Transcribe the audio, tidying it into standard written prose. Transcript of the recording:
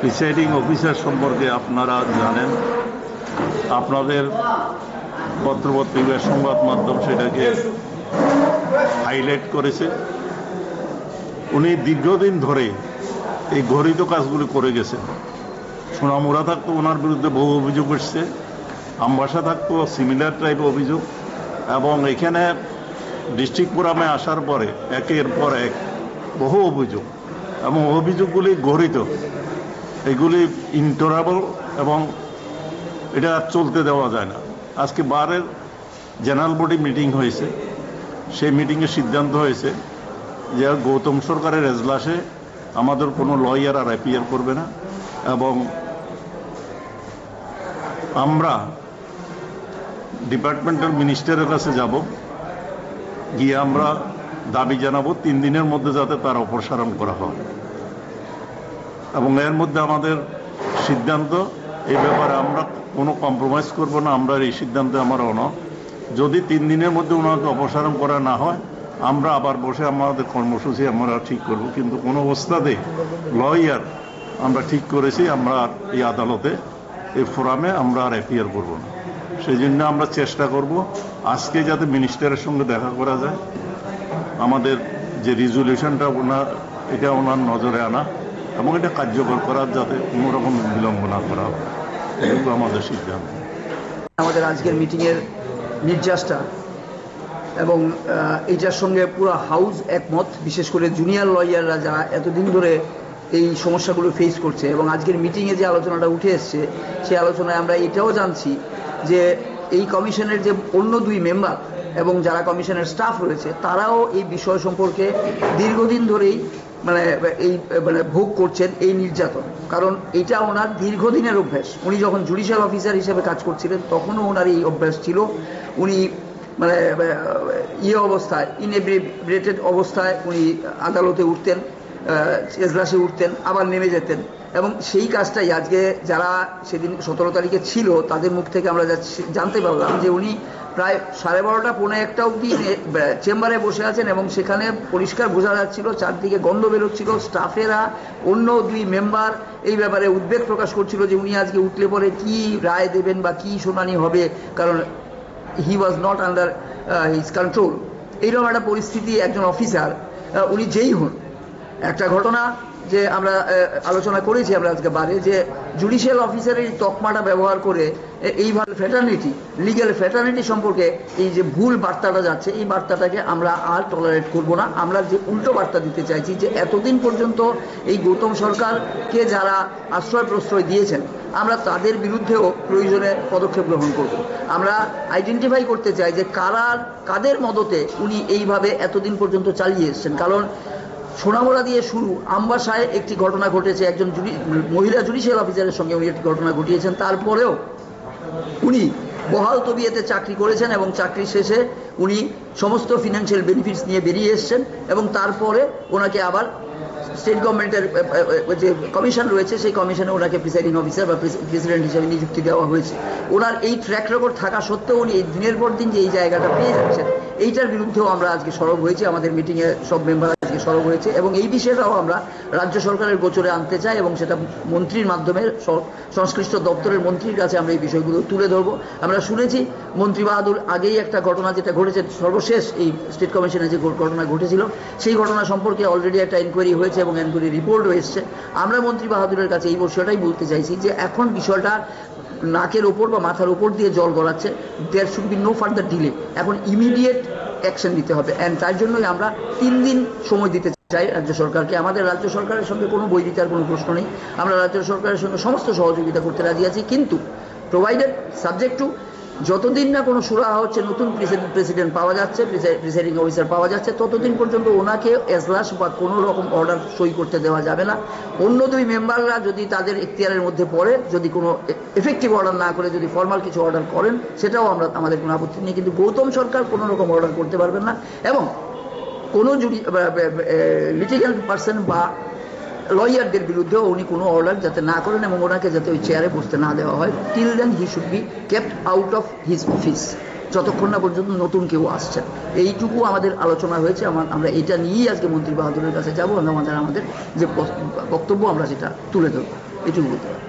Presiding officer সম্পর্কে আপনারা জানেন, আপনাদের পত্রপত্রিকা সংবাদ মাধ্যম সেটাকে হাইলাইট করেছে। উনি দীর্ঘদিন ধরে এই ঘোরিত কাজগুলি করে গেছেন। সোনামুড়া থাকতো ওনার বিরুদ্ধে বহু অভিযোগ এসছে, আমবাসা থাকতো সিমিলার টাইপ অভিযোগ, এবং এখানে ডিস্ট্রিক্ট ফোরামে আসার পরে একের পর এক বহু অভিযোগ, এবং অভিযোগগুলি ঘোরিত, এগুলি ইনটলারেবল এবং এটা চলতে দেওয়া যায় না। আজকে বারের জেনারেল বডি মিটিং হয়েছে, সেই মিটিংয়ে সিদ্ধান্ত হয়েছে যে গৌতম সরকারের এজলাসে আমাদের কোনো লয়ার আর অ্যাপিয়ার করবে না, এবং আমরা ডিপার্টমেন্টাল মিনিস্টারের কাছে যাব, গিয়ে আমরা দাবি জানাবো 3 দিনের মধ্যে যাতে তার অপসারণ করা হয়। এবং এর মধ্যে আমাদের সিদ্ধান্ত, এই ব্যাপারে আমরা কোনো কম্প্রোমাইজ করব না। আমরা এই সিদ্ধান্তে আমরা অনড়। যদি 3 দিনের মধ্যে ওনাকে অপসারণ করা না হয়, আমরা আবার বসে আমাদের কর্মসূচি আমরা ঠিক করব। কিন্তু কোনো অবস্থাতে লয়ার আমরা ঠিক করেছি আমরা এই আদালতে, এই ফোরামে আমরা আর অ্যাপিয়ার করব না। সেই জন্য আমরা চেষ্টা করব আজকে যাতে মিনিস্টারের সঙ্গে দেখা করা যায়, আমাদের যে রিজলিউশনটা এটা ওনার নজরে আনা এবং এটা কার্যকর করার, যাতে কোনো রকম বিলম্ব না করা হয়, এটুকু আমাদের সিদ্ধান্ত। আমাদের আজকের মিটিংয়ের নির্যাসটা এবং এইটার সঙ্গে পুরো হাউস একমত, বিশেষ করে জুনিয়র লয়াররা যারা এতদিন ধরে এই সমস্যাগুলো ফেস করছে। এবং আজকের মিটিংয়ে যে আলোচনাটা উঠে এসছে, সেই আলোচনায় আমরা এটাও জানছি যে এই কমিশনের যে অন্য 2 মেম্বার এবং যারা কমিশনের স্টাফ রয়েছে, তারাও এই বিষয় সম্পর্কে দীর্ঘদিন ধরেই ভোগ করছেন এই নির্যাতন। কারণ এটা ওনার দীর্ঘদিনের অভ্যাস। উনি যখন জুডিশিয়াল অফিসার হিসেবে কাজ করছিলেন তখনও ওনার এই অভ্যাস ছিল। উনি অবস্থায়, ইনএব্রিটেড অবস্থায় উনি আদালতে উঠতেন, এজলাসে উঠতেন, আবার নেমে যেতেন। এবং সেই কাজটাই আজকে যারা সেদিন 17 তারিখে ছিল তাদের মুখ থেকে আমরা জানতে পারলাম যে উনি প্রায় 12:30 পৌনে 1টা অবধি চেম্বারে বসে আছেন, এবং সেখানে পরিষ্কার বোঝা যাচ্ছিল চারদিকে গন্ধ বেরোচ্ছিল। স্টাফেরা, অন্য 2 মেম্বার এই ব্যাপারে উদ্বেগ প্রকাশ করছিল যে উনি আজকে উঠলে পরে কি রায় দেবেন বা কি শুনানি হবে, কারণ he was not under his control. এইরকম একটা পরিস্থিতি একজন অফিসার, উনি যেই হন। একটা ঘটনা যে আমরা আলোচনা করেছি আমরা আজকে বারে, যে জুডিশিয়াল অফিসারের এই তকমাটা ব্যবহার করে এইভাবে ফ্র্যাটার্নিটি, লিগ্যাল ফ্র্যাটার্নিটি সম্পর্কে এই যে ভুল বার্তাটা যাচ্ছে, এই বার্তাটাকে আমরা আর টলারেট করব না। আমরা যে উল্টো বার্তা দিতে চাইছি যে এতদিন পর্যন্ত এই গৌতম সরকারকে যারা আশ্রয় প্রশ্রয় দিয়েছেন, আমরা তাদের বিরুদ্ধেও প্রয়োজনে পদক্ষেপ গ্রহণ করব। আমরা আইডেন্টিফাই করতে চাই যে কাদের মদতে উনি এইভাবে এতদিন পর্যন্ত চালিয়ে এসছেন। কারণ সোনামুড়া দিয়ে শুরু, আমবাসায় একটি ঘটনা ঘটেছে, একজন মহিলা জুডিশিয়াল অফিসারের সঙ্গে উনি একটি ঘটনা ঘটিয়েছেন। তারপরেও উনি বহাল তবিয়তে চাকরি করেছেন, এবং চাকরি শেষে উনি সমস্ত ফিনান্সিয়াল বেনিফিটস নিয়ে বেরিয়ে এসছেন, এবং তারপরে ওনাকে আবার স্টেট গভর্নমেন্টের যে কমিশন রয়েছে সেই কমিশনে ওনাকে প্রিসাইডিং অফিসার বা প্রেসিডেন্ট হিসেবে নিযুক্তি দেওয়া হয়েছে। ওনার এই ট্র্যাক রেকর্ড থাকা সত্ত্বেও উনি এই দিনের পর দিন যে এই জায়গাটা পেয়ে যাচ্ছেন, এইটার বিরুদ্ধেও আমরা আজকে সরব হয়েছি। আমাদের মিটিংয়ে সব মেম্বার আজকে সরব হয়েছে, এবং এই বিষয়টাও আমরা রাজ্য সরকারের গোচরে আনতে চাই, এবং সেটা মন্ত্রীর মাধ্যমে সংশ্লিষ্ট দপ্তরের মন্ত্রীর কাছে আমরা এই বিষয়গুলো তুলে ধরবো। আমরা শুনেছি মন্ত্রী বাহাদুর আগেই একটা ঘটনা যেটা ঘটেছে সর্বশেষ এই স্টেট কমিশনে যে ঘটনা ঘটেছিল, সেই ঘটনা সম্পর্কে অলরেডি একটা এনকোয়ারি হয়েছে এবং এনকোয়ারি রিপোর্টও এসছে। আমরা মন্ত্রী বাহাদুরের কাছে এই বিষয়টাই বলতে চাইছি যে এখন বিষয়টা নাকের ওপর বা মাথার ওপর দিয়ে জল গড়াচ্ছে। There should be no further delay. এখন ইমিডিয়েট অ্যাকশন নিতে হবে, অ্যান্ড তার জন্যই আমরা 3 দিন সময় দিতে চাই রাজ্য সরকারকে। আমাদের রাজ্য সরকারের সঙ্গে কোনো বৈরিতার কোনো প্রশ্ন নেই। আমরা রাজ্য সরকারের সঙ্গে সমস্ত সহযোগিতা করতে রাজি আছি, কিন্তু প্রোভাইডেড সাবজেক্ট টু যতদিন না কোনো সুরাহা হচ্ছে, নতুন প্রেসিডেন্ট পাওয়া যাচ্ছে, প্রিসাইডিং অফিসার পাওয়া যাচ্ছে, ততদিন পর্যন্ত ওনাকে এজলাস বা কোনো রকম অর্ডার সই করতে দেওয়া যাবে না। অন্য 2 মেম্বাররা যদি তাদের এখতিয়ারের মধ্যে পড়ে, যদি কোনো এফেক্টিভ অর্ডার না করে যদি ফর্মাল কিছু অর্ডার করেন, সেটাও আমাদের কোনো আপত্তি নেই। কিন্তু গৌতম সরকার কোনো রকম অর্ডার করতে পারবেন না, এবং কোনো লিটিগেন্ট পার্সন বা লয়ারদের বিরুদ্ধেও উনি কোনো অর্ডার যাতে না করেন, এবং ওনাকে যাতে ওই চেয়ারে বসতে না দেওয়া হয়। Till then he should be kept out of his office. যতক্ষণ না পর্যন্ত নতুন কেউ আসছেন। এইটুকু আমাদের আলোচনা হয়েছে। আমরা এটা নিয়েই আজকে মন্ত্রী বাহাদুরের কাছে যাবো এবং আমাদের যে বক্তব্য আমরা সেটা তুলে ধরবো, এটুকু বলতে পারি।